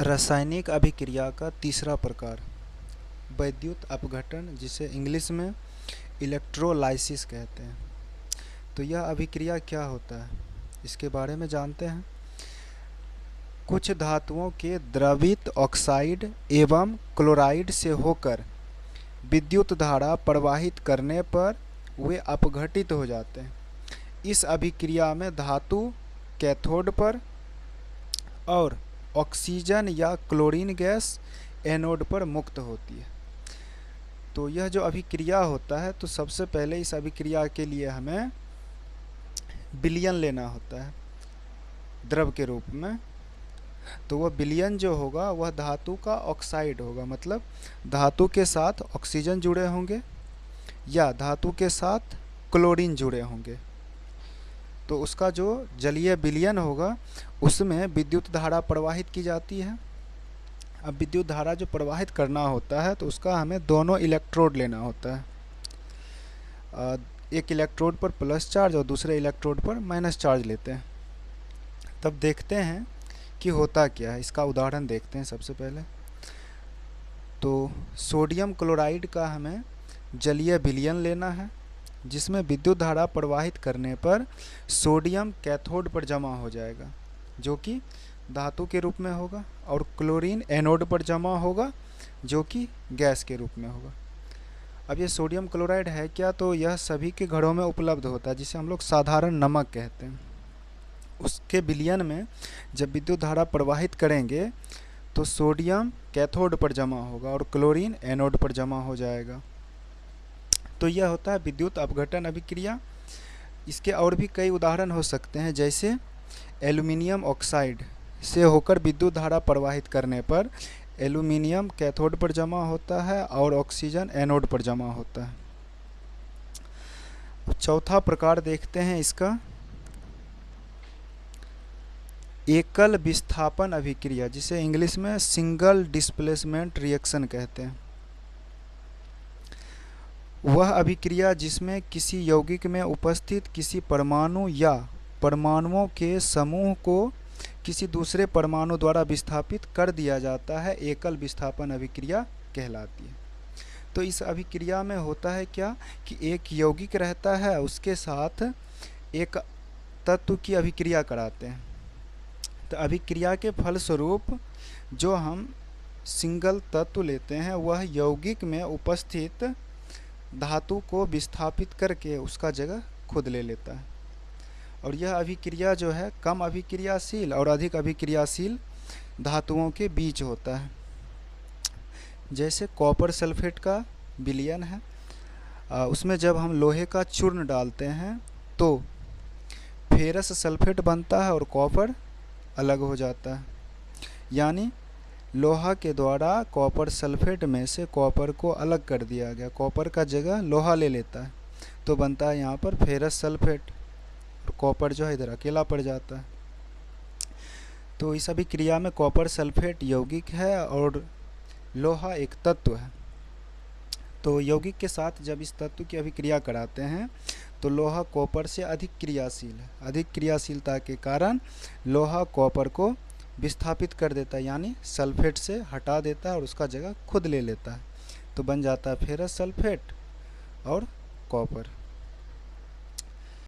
रासायनिक अभिक्रिया का तीसरा प्रकार वैद्युत अपघटन, जिसे इंग्लिश में इलेक्ट्रोलाइसिस कहते हैं। तो यह अभिक्रिया क्या होता है, इसके बारे में जानते हैं। कुछ धातुओं के द्रवित ऑक्साइड एवं क्लोराइड से होकर विद्युत धारा प्रवाहित करने पर वे अपघटित हो जाते हैं। इस अभिक्रिया में धातु कैथोड पर और ऑक्सीजन या क्लोरीन गैस एनोड पर मुक्त होती है। तो यह जो अभिक्रिया होता है, तो सबसे पहले इस अभिक्रिया के लिए हमें विलयन लेना होता है द्रव के रूप में। तो वह विलयन जो होगा वह धातु का ऑक्साइड होगा, मतलब धातु के साथ ऑक्सीजन जुड़े होंगे या धातु के साथ क्लोरीन जुड़े होंगे। तो उसका जो जलीय विलयन होगा उसमें विद्युत धारा प्रवाहित की जाती है। अब विद्युत धारा जो प्रवाहित करना होता है तो उसका हमें दोनों इलेक्ट्रोड लेना होता है। एक इलेक्ट्रोड पर प्लस चार्ज और दूसरे इलेक्ट्रोड पर माइनस चार्ज लेते हैं। तब देखते हैं कि होता क्या है। इसका उदाहरण देखते हैं सबसे पहले। तो सोडियम क्लोराइड का हमें जलीय विलयन लेना है, जिसमें विद्युत धारा प्रवाहित करने पर सोडियम कैथोड पर जमा हो जाएगा, जो कि धातु के रूप में होगा, और क्लोरीन एनोड पर जमा होगा, जो कि गैस के रूप में होगा। अब ये सोडियम क्लोराइड है क्या, तो यह सभी के घरों में उपलब्ध होता है, जिसे हम लोग साधारण नमक कहते हैं। उसके विलयन में जब विद्युत धारा प्रवाहित करेंगे तो सोडियम कैथोड पर जमा होगा और क्लोरीन एनोड पर जमा हो जाएगा। तो यह होता है विद्युत अपघटन अभिक्रिया। इसके और भी कई उदाहरण हो सकते हैं, जैसे एल्युमिनियम ऑक्साइड से होकर विद्युत धारा प्रवाहित करने पर एल्युमिनियम कैथोड पर जमा होता है और ऑक्सीजन एनोड पर जमा होता है। चौथा प्रकार देखते हैं इसका, एकल विस्थापन अभिक्रिया, जिसे इंग्लिश में सिंगल डिस्प्लेसमेंट रिएक्शन कहते हैं। वह अभिक्रिया जिसमें किसी यौगिक में उपस्थित किसी परमाणु या परमाणुओं के समूह को किसी दूसरे परमाणु द्वारा विस्थापित कर दिया जाता है, एकल विस्थापन अभिक्रिया कहलाती है। तो इस अभिक्रिया में होता है क्या कि एक यौगिक रहता है, उसके साथ एक तत्व की अभिक्रिया कराते हैं। तो अभिक्रिया के फलस्वरूप जो हम सिंगल तत्व लेते हैं वह यौगिक में उपस्थित धातु को विस्थापित करके उसका जगह खुद ले लेता है। और यह अभिक्रिया जो है कम अभिक्रियाशील और अधिक अभिक्रियाशील धातुओं के बीच होता है। जैसे कॉपर सल्फेट का विलयन है, उसमें जब हम लोहे का चूर्ण डालते हैं तो फेरस सल्फेट बनता है और कॉपर अलग हो जाता है। यानी लोहा के द्वारा कॉपर सल्फेट में से कॉपर को अलग कर दिया गया, कॉपर का जगह लोहा ले लेता है, तो बनता है यहाँ पर फेरस सल्फेट, और कॉपर जो है इधर अकेला पड़ जाता है। तो इस अभिक्रिया में कॉपर सल्फेट यौगिक है और लोहा एक तत्व है। तो यौगिक के साथ जब इस तत्व की अभिक्रिया कराते हैं तो लोहा कॉपर से अधिक क्रियाशील है। अधिक क्रियाशीलता के कारण लोहा कॉपर को विस्थापित कर देता है, यानी सल्फेट से हटा देता है और उसका जगह खुद ले लेता है। तो बन जाता है फेरस सल्फेट और कॉपर।